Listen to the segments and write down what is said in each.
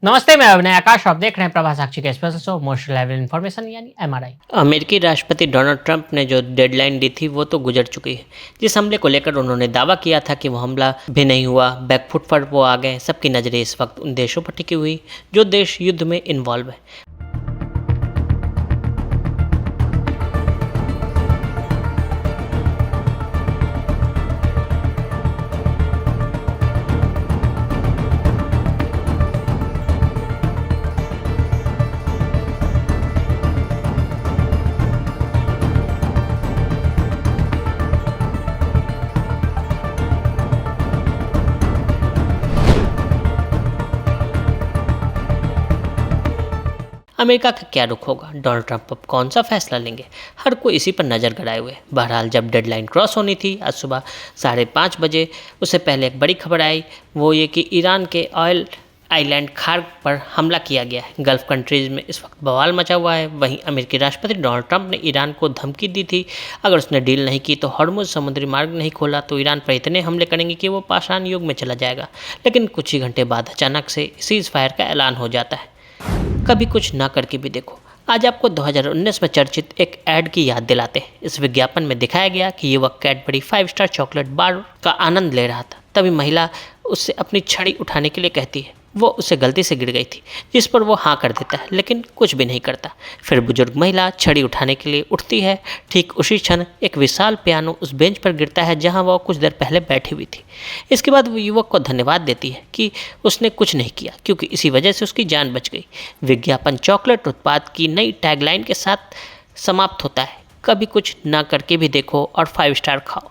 नमस्ते, मैं अभिनय आकाश। आप देख रहे हैं प्रभा साक्षी का special show most reliable information यानी एमआरआई। अमेरिकी राष्ट्रपति डोनाल्ड ट्रंप ने जो डेडलाइन दी थी वो तो गुजर चुकी है। जिस हमले को लेकर उन्होंने दावा किया था कि वो हमला भी नहीं हुआ, बैकफुट पर वो आ गए। सबकी नज़रें इस वक्त उन देशों पर टिकी हुई जो देश युद्ध में इन्वॉल्व है। अमेरिका का क्या रुख होगा? डोनाल्ड ट्रंप अब कौन सा फैसला लेंगे? हर कोई इसी पर नज़र गड़ाए हुए है। बहरहाल जब डेडलाइन क्रॉस होनी थी आज सुबह 5:30 बजे, उससे पहले एक बड़ी खबर आई, वो ये कि ईरान के ऑयल आइलैंड खार पर हमला किया गया है। गल्फ कंट्रीज़ में इस वक्त बवाल मचा हुआ है। वहीं अमेरिकी राष्ट्रपति डोनाल्ड ट्रंप ने ईरान को धमकी दी थी, अगर उसने डील नहीं की तो हॉर्मुज़ समुद्री मार्ग नहीं खोला तो ईरान पर इतने हमले करेंगे कि वो पाषाण युग में चला जाएगा। लेकिन कुछ ही घंटे बाद अचानक से सीज़ फायर का ऐलान हो जाता है। कभी कुछ ना करके भी देखो। आज आपको 2019 में चर्चित एक ऐड की याद दिलाते हैं। इस विज्ञापन में दिखाया गया कि युवक कैडबरी 5 स्टार चॉकलेट बार का आनंद ले रहा था। तभी महिला उससे अपनी छड़ी उठाने के लिए कहती है। वो उससे गलती से गिर गई थी, जिस पर वो हाँ कर देता है लेकिन कुछ भी नहीं करता। फिर बुजुर्ग महिला छड़ी उठाने के लिए उठती है। ठीक उसी क्षण एक विशाल पियानो उस बेंच पर गिरता है जहाँ वह कुछ देर पहले बैठी हुई थी। इसके बाद वो युवक को धन्यवाद देती है कि उसने कुछ नहीं किया, क्योंकि इसी वजह से उसकी जान बच गई। विज्ञापन चॉकलेट उत्पाद की नई टैगलाइन के साथ समाप्त होता है, कभी कुछ ना करके भी देखो और 5 स्टार खाओ,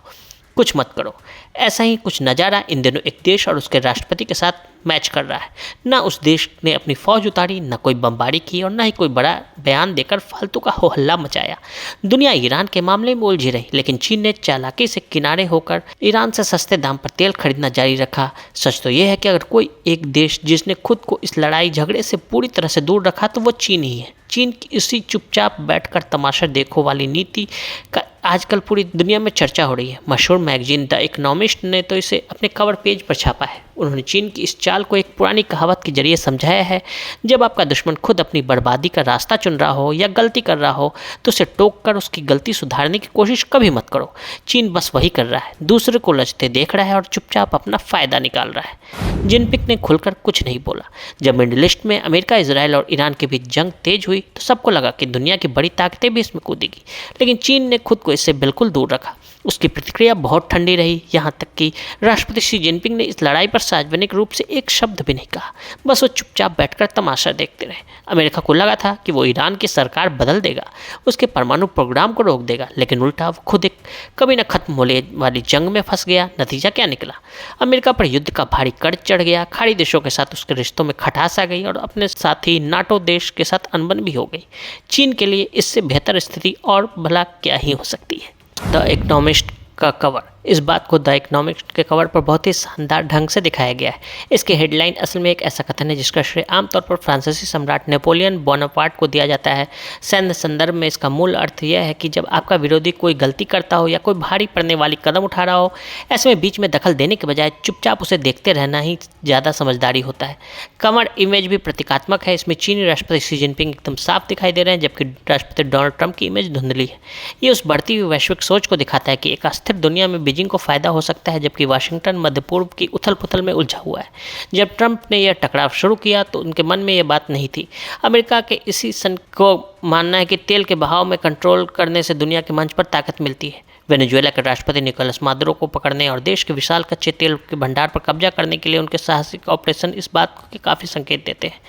कुछ मत करो। ऐसा ही कुछ नज़ारा इन दिनों एक देश और उसके राष्ट्रपति के साथ मैच कर रहा है। ना उस देश ने अपनी फौज उतारी, ना कोई बमबारी की और ना ही कोई बड़ा बयान देकर फालतू का हो हल्ला मचाया। दुनिया ईरान के मामले में उलझी रही, लेकिन चीन ने चालाकी से किनारे होकर ईरान से सस्ते दाम पर तेल खरीदना जारी रखा। सच तो यह है कि अगर कोई एक देश जिसने खुद को इस लड़ाई झगड़े से पूरी तरह से दूर रखा तो वो चीन ही है। चीन की इसी चुपचाप बैठकर तमाशा देखो वाली नीति का आजकल पूरी दुनिया में चर्चा हो रही है। मशहूर मैगजीन द इकोनॉमिस्ट ने तो इसे अपने कवर पेज पर छापा है। उन्होंने चीन की इस चाल को एक पुरानी कहावत के जरिए समझाया है, जब आपका दुश्मन खुद अपनी बर्बादी का रास्ता चुन रहा हो या गलती कर रहा हो तो उसे टोक कर उसकी गलती सुधारने की कोशिश कभी मत करो। चीन बस वही कर रहा है, दूसरे को लचते देख रहा है और चुपचाप अपना फ़ायदा निकाल रहा है। जिनपिंग ने खुलकर कुछ नहीं बोला। जब मिडिल ईस्ट में अमेरिका, इजराइल और ईरान के बीच जंग तेज हुई तो सबको लगा कि दुनिया की बड़ी ताकतें भी इसमें कूदेगी, लेकिन चीन ने खुद को इससे बिल्कुल दूर रखा। उसकी प्रतिक्रिया बहुत ठंडी रही, यहाँ तक कि राष्ट्रपति शी जिनपिंग ने इस लड़ाई पर सार्वजनिक रूप से एक शब्द भी नहीं कहा। बस वो चुपचाप बैठकर तमाशा देखते रहे। अमेरिका को लगा था कि वो ईरान की सरकार बदल देगा, उसके परमाणु प्रोग्राम को रोक देगा, लेकिन उल्टा वो खुद एक कभी न खत्म होने वाली जंग में फंस गया। नतीजा क्या निकला? अमेरिका पर युद्ध का भारी कर्ज चढ़ गया, खाड़ी देशों के साथ उसके रिश्तों में खटास आ गई और अपने साथ ही नाटो देश के साथ अनबन भी हो गई। चीन के लिए इससे बेहतर स्थिति और भला क्या ही हो सकती है। द इकोनॉमिस्ट का कवर, इस बात को द इकोनॉमिस्ट के कवर पर बहुत ही शानदार ढंग से दिखाया गया है। इसकी हेडलाइन असल में एक ऐसा कथन है जिसका श्रेय आमतौर पर फ्रांसीसी सम्राट नेपोलियन बोनापार्ट को दिया जाता है। सैन्य संदर्भ में इसका मूल अर्थ यह है कि जब आपका विरोधी कोई गलती करता हो या कोई भारी पड़ने वाली कदम उठा रहा हो, ऐसे में बीच में दखल देने के बजाय चुपचाप उसे देखते रहना ही ज़्यादा समझदारी होता है। कवर इमेज भी प्रतीकात्मक है। इसमें चीनी राष्ट्रपति शी जिनपिंग एकदम साफ दिखाई दे रहे हैं, जबकि राष्ट्रपति डोनाल्ड ट्रंप की इमेज धुंधली है। ये उस बढ़ती हुई वैश्विक सोच को दिखाता है कि एक अस्थिर दुनिया में बीजिंग को फायदा हो सकता है, जबकि वाशिंगटन मध्य पूर्व की उथल पुथल में उलझा हुआ है। जब ट्रंप ने यह टकराव शुरू किया तो उनके मन में यह बात नहीं थी। अमेरिका के इसी सन को मानना है कि तेल के बहाव में कंट्रोल करने से दुनिया के मंच पर ताकत मिलती है। वेनेजुएला के राष्ट्रपति निकोलस मादुरो को पकड़ने और देश के विशाल कच्चे तेल के भंडार पर कब्जा करने के लिए उनके साहसिक ऑपरेशन इस बात के काफ़ी संकेत देते हैं।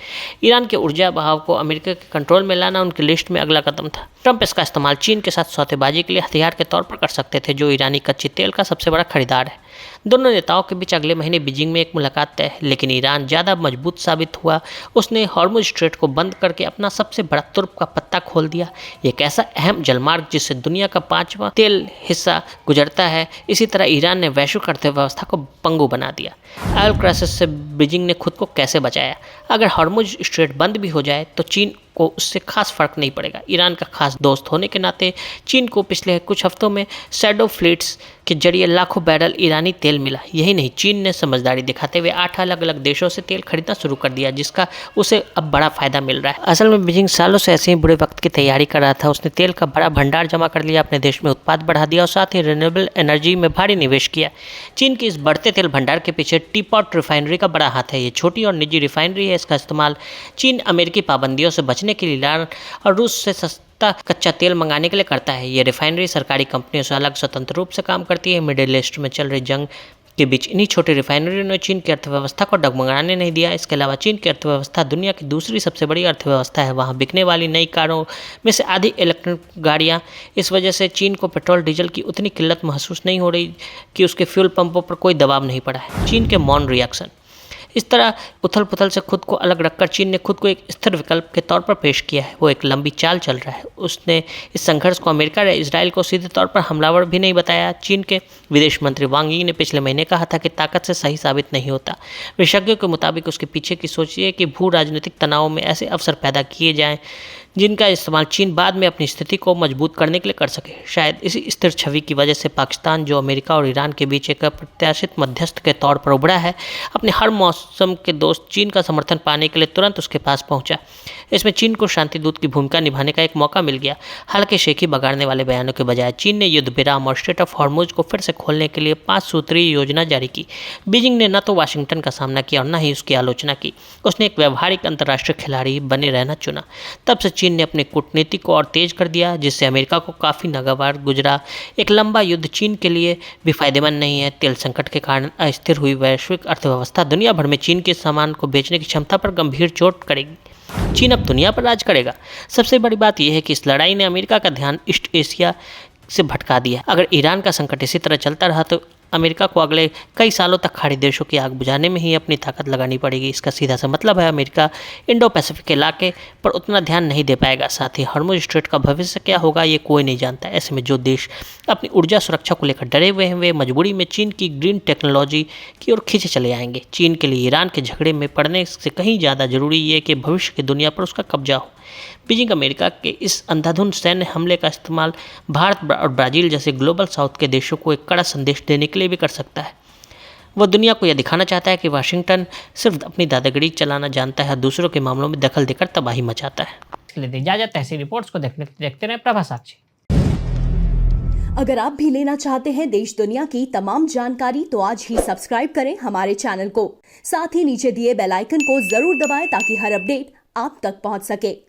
ईरान के ऊर्जा बहाव को अमेरिका के कंट्रोल में लाना उनकी लिस्ट में अगला कदम था। ट्रंप इसका इस्तेमाल चीन के साथ सौदेबाजी के लिए हथियार के तौर पर कर सकते थे, जो ईरानी कच्चे तेल का सबसे बड़ा खरीदार है। दोनों नेताओं के बीच अगले महीने बीजिंग में एक मुलाकात तय है, लेकिन ईरान ज़्यादा मजबूत साबित हुआ। उसने हॉर्मुज़ स्ट्रेट को बंद करके अपना सबसे बड़ा तुर्प का पत्ता खोल दिया। एक ऐसा अहम जलमार्ग जिससे दुनिया का 5वां तेल हिस्सा गुजरता है। इसी तरह ईरान ने वैश्विक अर्थव्यवस्था को पंगु बना दिया। ऑयल क्राइसिस से बीजिंग ने खुद को कैसे बचाया? अगर हॉर्मुज़ स्ट्रेट बंद भी हो जाए तो चीन को उससे खास फर्क नहीं पड़ेगा। ईरान का खास दोस्त होने के नाते चीन को पिछले कुछ हफ्तों में शैडो फ्लीट्स के जरिए लाखों बैरल ईरानी तेल मिला। यही नहीं, चीन ने समझदारी दिखाते हुए 8 अलग अलग देशों से तेल खरीदना शुरू कर दिया, जिसका उसे अब बड़ा फायदा मिल रहा है। असल में बीजिंग सालों से ऐसे ही बुरे वक्त की तैयारी कर रहा था। उसने तेल का बड़ा भंडार जमा कर लिया, अपने देश में उत्पाद बढ़ा दिया और साथ ही रिन्यूएबल एनर्जी में भारी निवेश किया। चीन के इस बढ़ते तेल भंडार के पीछे टीपॉट रिफाइनरी का बड़ा हाथ है। ये छोटी और निजी रिफाइनरी है। इसका इस्तेमाल चीन अमेरिकी पाबंदियों से बचने के लिए ईरान और रूस से सस्ता कच्चा तेल मंगाने के लिए करता है। ये रिफाइनरी सरकारी कंपनियों से अलग स्वतंत्र रूप से काम करती है। मिडिल ईस्ट में चल रही जंग के बीच इन्हीं छोटी रिफाइनरियों ने चीन की अर्थव्यवस्था को डगमगाने नहीं दिया। इसके अलावा चीन की अर्थव्यवस्था दुनिया की दूसरी सबसे बड़ी अर्थव्यवस्था है। वहाँ बिकने वाली नई कारों में से आधी इलेक्ट्रिक गाड़ियाँ। इस वजह से चीन को पेट्रोल डीजल की उतनी किल्लत महसूस नहीं हो रही कि उसके फ्यूल पंपों पर कोई दबाव नहीं पड़ा है। चीन के मौन रिएक्शन। इस तरह उथल पुथल से खुद को अलग रखकर चीन ने खुद को एक स्थिर विकल्प के तौर पर पेश किया है। वो एक लंबी चाल चल रहा है। उसने इस संघर्ष को अमेरिका या इजराइल को सीधे तौर पर हमलावर भी नहीं बताया। चीन के विदेश मंत्री वांग यी ने पिछले महीने कहा था कि ताकत से सही साबित नहीं होता। विशेषज्ञों के मुताबिक उसके पीछे की सोच ये कि भू राजनीतिक तनाव में ऐसे अवसर पैदा किए जाएं जिनका इस्तेमाल चीन बाद में अपनी स्थिति को मजबूत करने के लिए कर सके। शायद इसी स्थिर छवि की वजह से पाकिस्तान, जो अमेरिका और ईरान के बीच एक अप्रत्याशित मध्यस्थ के तौर पर उभरा है, अपने हर मौसम के दोस्त चीन का समर्थन पाने के लिए तुरंत उसके पास पहुंचा। इसमें चीन को शांति दूत की भूमिका निभाने का एक मौका मिल गया। हल्के शेखी बगाड़ने वाले बयानों के बजाय चीन ने युद्ध विराम और स्ट्रेट ऑफ हॉर्मुज को फिर से खोलने के लिए 5 सूत्रीय योजना जारी की। बीजिंग ने न तो वाशिंगटन का सामना किया और न ही उसकी आलोचना की। उसने एक व्यवहारिक अंतर्राष्ट्रीय खिलाड़ी बने रहना चुना। तब से चीन ने अपनी कूटनीति को और तेज कर दिया, जिससे अमेरिका को काफ़ी नागवार गुजरा। एक लंबा युद्ध चीन के लिए भी फायदेमंद नहीं है। तेल संकट के कारण अस्थिर हुई वैश्विक अर्थव्यवस्था दुनिया भर में चीन के सामान को बेचने की क्षमता पर गंभीर चोट करेगी। चीन अब दुनिया पर राज करेगा। सबसे बड़ी बात यह है कि इस लड़ाई ने अमेरिका का ध्यान ईस्ट एशिया से भटका दिया। अगर ईरान का संकट इसी तरह चलता रहा तो अमेरिका को अगले कई सालों तक खाड़ी देशों की आग बुझाने में ही अपनी ताकत लगानी पड़ेगी। इसका सीधा सा मतलब है अमेरिका इंडो पैसिफिक इलाके पर उतना ध्यान नहीं दे पाएगा। साथ ही हॉर्मुज स्ट्रेट का भविष्य क्या होगा ये कोई नहीं जानता। ऐसे में जो देश अपनी ऊर्जा सुरक्षा को लेकर डरे हुए हैं वे मजबूरी में चीन की ग्रीन टेक्नोलॉजी की ओर खींचे चले आएंगे। चीन के लिए ईरान के झगड़े में पड़ने से कहीं ज़्यादा जरूरी ये कि भविष्य की दुनिया पर उसका कब्जा हो। बीजिंग अमेरिका के इस अंधाधुंध सैन्य हमले का इस्तेमाल भारत और ब्राज़ील जैसे ग्लोबल साउथ के देशों को एक कड़ा संदेश देने के लिए भी कर सकता है। वह दुनिया को यह दिखाना चाहता है कि वाशिंगटन सिर्फ अपनी दादागिरी चलाना जानता है, दूसरों के मामलों में दखल देकर तबाही मचाता है। इसके लिए दी इजाजत। ऐसी रिपोर्ट्स को देखते रहे प्रभा साक्षी। अगर आप भी लेना चाहते हैं देश दुनिया की तमाम जानकारी तो आज ही सब्सक्राइब करें हमारे चैनल को। साथ ही नीचे दिए बेल आइकन को जरूर दबाएं ताकि हर अपडेट आप तक पहुंच सके।